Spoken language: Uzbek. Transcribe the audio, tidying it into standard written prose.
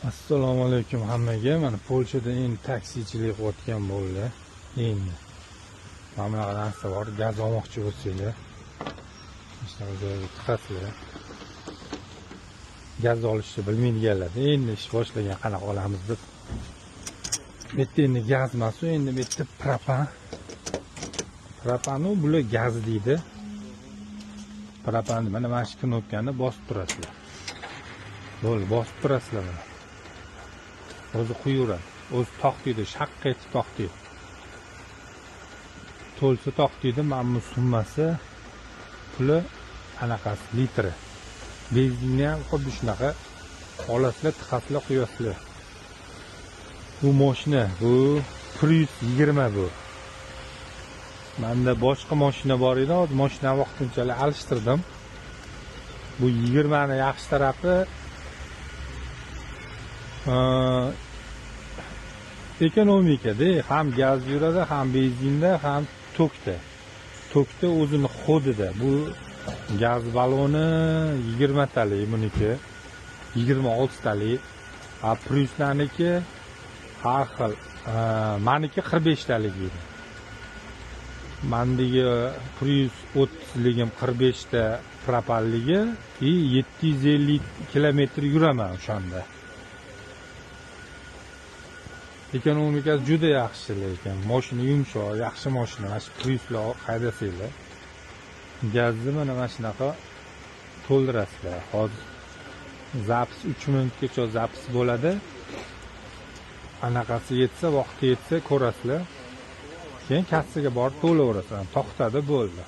Assalomu alaykum hammaga. Mana Polshada endi taksichilik qilayotgan bo'ldi. Endi mana bunaqa narsa bor. Gaz olmoqchi bo'lsanglar, ishlar joyiga chiqasizlar. Gaz olishni bilmaydiganlar endi ish boshlagan qanaqa olamiz deb. Bu yerda endi gaz emas, endi bu yerda propan. Propanu bular gaz deydi. Propan mana shu knopkani bosib turasizlar. Bo'ldi, bosib turasizlar mana. O'zi quyaveradi. O'zi to'xtaydi, shaqqa etib to'xtaydi. To'lsa to'xtaydi, mana bu summasi puli anaqasi litri. Benzinni ham xuddi shunaqa olasizlar, tiqasizlar, quyasizlar. Bu mashina, bu Prius 20 bu. Menda boshqa mashina bor edi, hozir mashinani vaqtinchalik alishtirdim. Bu 20 ni yaxshi tarafi ekonomikada, ham gaz yuradi, ham benzinda, ham tokda. Tokda o'zini xodida. Bu gaz baloni 20 talik buniki, 26 talik. A Priuslarniki har xil. Meniki 45 talik edi. Mendagi Prius 30 ligim 45 ta propanligi 750 kilometr yuraman o'shanda. Ekonomikasi juda yaxshi lekin mashina yumshoq, yaxshi mashina. Mana shu Priuslar haydasanglar, gazni mana shunaqa to'ldirasizlar. Hozir zapis 3 minutgacha zapis bo'ladi. Anaqasi yetsa, vaqti yetsa ko'rasizlar. Keyin kassaga borib to'laverasizlar. To'xtadi, bo'ldi.